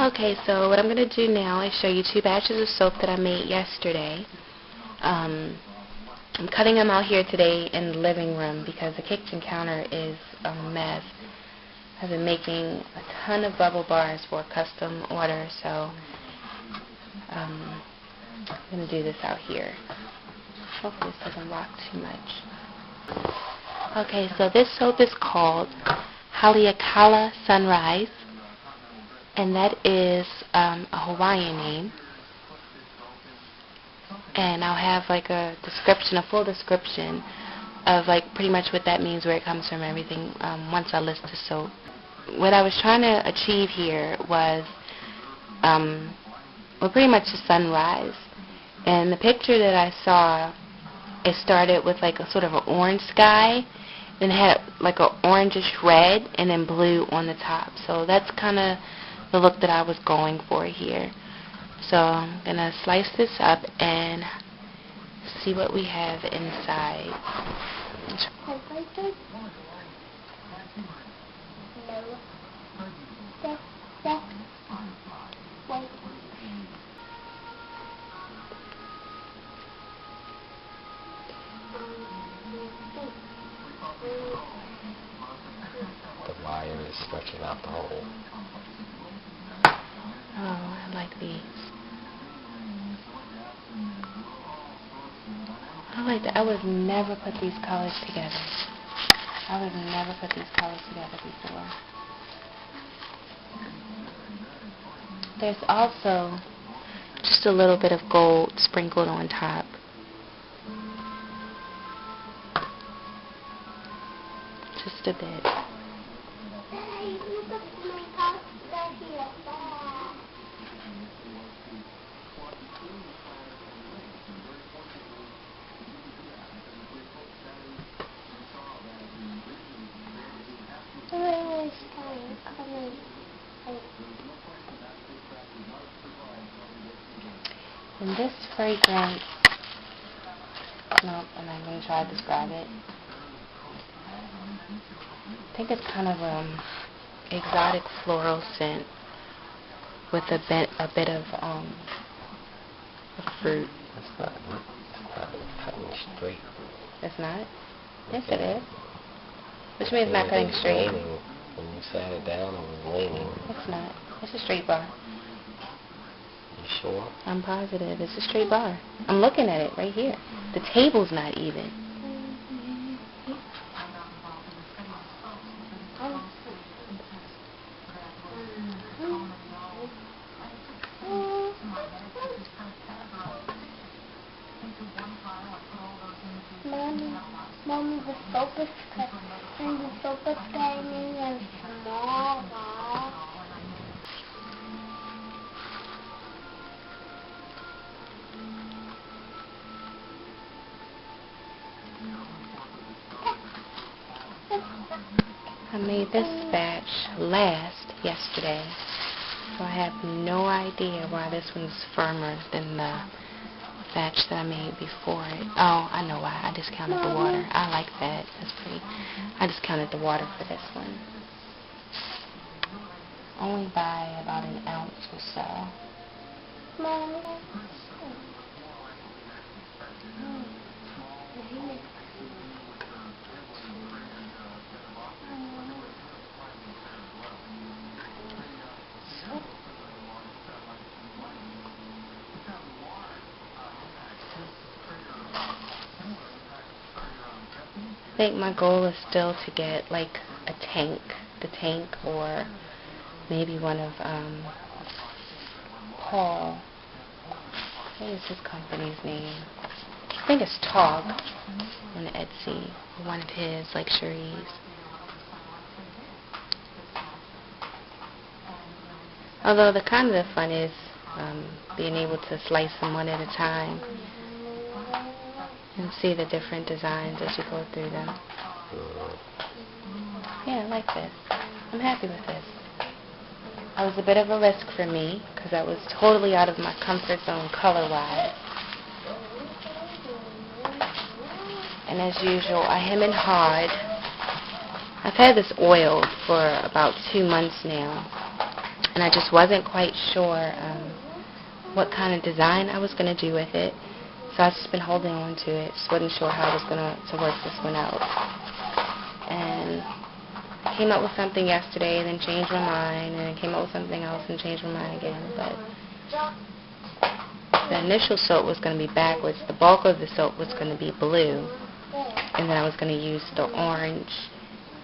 Okay, so what I'm going to do now is show you 2 batches of soap that I made yesterday. I'm cutting them out here today in the living room because the kitchen counter is a mess. I've been making a ton of bubble bars for a custom order, so I'm going to do this out here. Hopefully this doesn't rock too much. Okay, so this soap is called Haleakala Sunrise, and that is a Hawaiian name. And I'll have like a description, a full description of like pretty much what that means, where it comes from, everything, once I list the soap. What I was trying to achieve here was, well, pretty much a sunrise. And the picture that I saw, it started with like a sort of an orange sky, then it had like an orangish red, and then blue on the top. So that's kind of the look that I was going for here. So I'm going to slice this up and see what we have inside. The wire is stretching out the hole. Oh, I like these. I like that. I would never put these colors together. I would never put these colors together before. There's also just a little bit of gold sprinkled on top. Just a bit. And this fragrance, nope, I'm not going to try to describe it. I think it's kind of exotic floral scent with a bit of fruit. It's not cutting straight. It's not? Yes, it is. Which means not cutting straight. When you sat it down, it was leaning. It's not. It's a straight bar. You sure? I'm positive. It's a straight bar. I'm looking at it right here. The table's not even. Mommy, the soap is cut, and the soap is getting a small ball. I made this batch last yesterday, so I have no idea why this one's firmer than the batch that I made before it. Oh, I know why. I discounted the water. I like that. That's pretty. I discounted the water for this one. Only by about an ounce or so. Mommy. I think my goal is still to get like a tank, the tank, or maybe one of Paul. What is his company's name? I think it's Tog on Etsy. One of his luxuries. Although the kind of the fun is being able to slice them one at a time and see the different designs as you go through them. Yeah, I like this. I'm happy with this. It was a bit of a risk for me because I was totally out of my comfort zone color-wise. And as usual, I hem and hard. I've had this oil for about 2 months now. and I just wasn't quite sure what kind of design I was going to do with it. So I've just been holding on to it. Just wasn't sure how I was going to work this one out. And I came up with something yesterday and then changed my mind, and I came up with something else and changed my mind again. But the initial silk was going to be backwards. The bulk of the silk was going to be blue, and then I was going to use the orange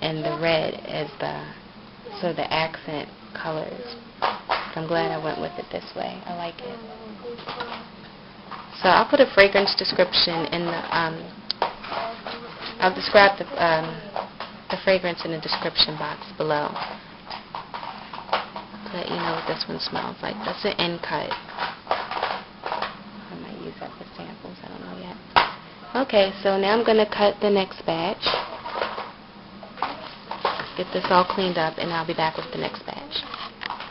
and the red as the accent colors. So I'm glad I went with it this way. I like it. So I'll put a fragrance description in the I'll describe the fragrance in the description box below to let you know what this one smells like. That's an end cut. I might use that for samples. I don't know yet. Okay, so now I'm going to cut the next batch. Get this all cleaned up, and I'll be back with the next batch.